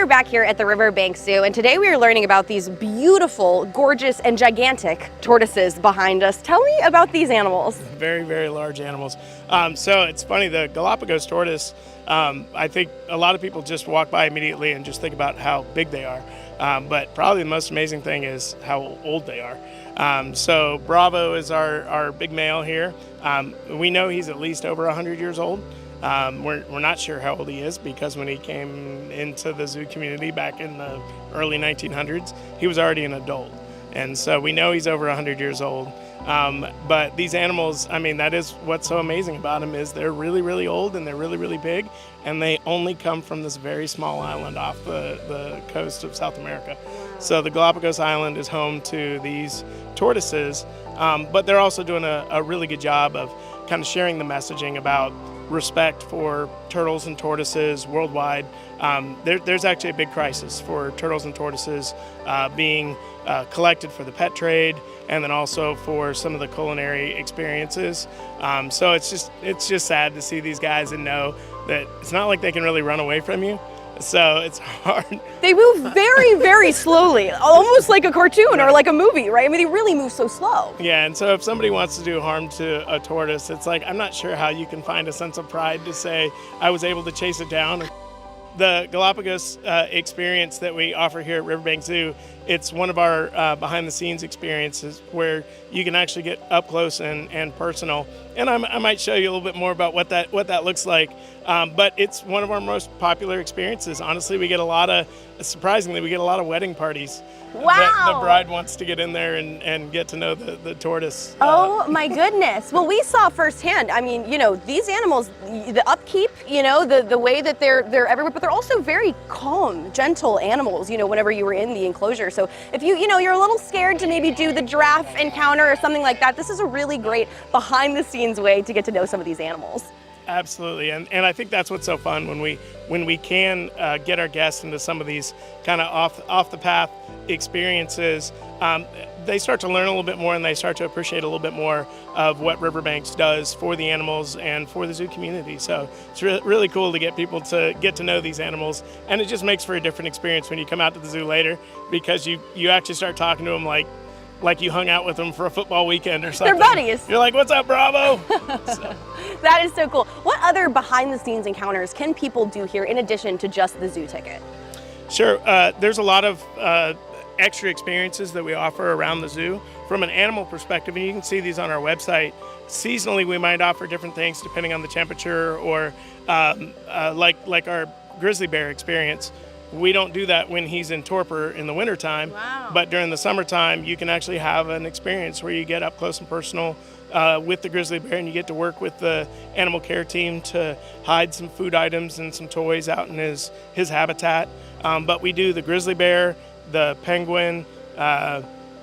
are back here at the Riverbanks Zoo, and today we are learning about these beautiful, gorgeous, and gigantic tortoises behind us. Tell me about these animals. Very, very large animals. So it's funny, the Galapagos tortoise, I think a lot of people just walk by immediately and just think about how big they are. But probably the most amazing thing is how old they are. So Bravo is our big male here. We know he's at least over 100 years old. We're not sure how old he is because when he came into the zoo community back in the early 1900s, he was already an adult. And so we know he's over 100 years old. But these animals, I mean, that is what's so amazing about them is they're really, really old and they're really, really big. And they only come from this very small island off the coast of South America. So the Galapagos Island is home to these tortoises, but they're also doing a really good job of kind of sharing the messaging about respect for turtles and tortoises worldwide. There's actually a big crisis for turtles and tortoises being collected for the pet trade, and then also for some of the culinary experiences. So it's just sad to see these guys and know that it's not like they can really run away from you. So it's hard. They move very, very slowly, almost like a cartoon or like a movie, right? I mean, they really move so slow. Yeah, and so if somebody wants to do harm to a tortoise, it's like, I'm not sure how you can find a sense of pride to say, I was able to chase it down. The Galapagos experience that we offer here at Riverbanks Zoo, it's one of our behind-the-scenes experiences where you can actually get up close and personal. And I might show you a little bit more about what that looks like. But it's one of our most popular experiences. Honestly, surprisingly, we get a lot of wedding parties. Wow. The bride wants to get in there and get to know the tortoise. Oh my goodness. Well, we saw firsthand, I mean, you know, these animals, the upkeep, you know, the way that they're everywhere, but they're also very calm, gentle animals, you know, whenever you were in the enclosure. So if you're a little scared to maybe do the giraffe encounter or something like that, this is a really great behind the scenes way to get to know some of these animals. Absolutely, and I think that's what's so fun when we can get our guests into some of these kind of off the path experiences. They start to learn a little bit more and they start to appreciate a little bit more of what Riverbanks does for the animals and for the zoo community. So it's really cool to get people to get to know these animals, and it just makes for a different experience when you come out to the zoo later because you actually start talking to them like you hung out with them for a football weekend or something. They're buddies. You're like, what's up, Bravo? So. That is so cool. What other behind-the-scenes encounters can people do here in addition to just the zoo ticket? Sure. There's a lot of extra experiences that we offer around the zoo from an animal perspective, and you can see these on our website. Seasonally, we might offer different things depending on the temperature, or like our grizzly bear experience. We don't do that when he's in torpor in the wintertime, wow. But during the summertime, you can actually have an experience where you get up close and personal with the grizzly bear, and you get to work with the animal care team to hide some food items and some toys out in his habitat. But we do the grizzly bear, the penguin,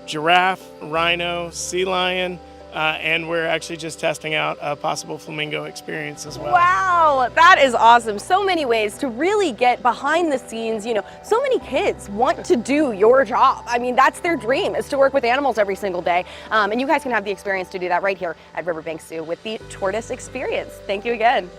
giraffe, rhino, sea lion, and we're actually just testing out a possible flamingo experience as well. Wow, that is awesome. So many ways to really get behind the scenes. You know, so many kids want to do your job. I mean, that's their dream, is to work with animals every single day. And you guys can have the experience to do that right here at Riverbanks Zoo with the Tortoise Experience. Thank you again.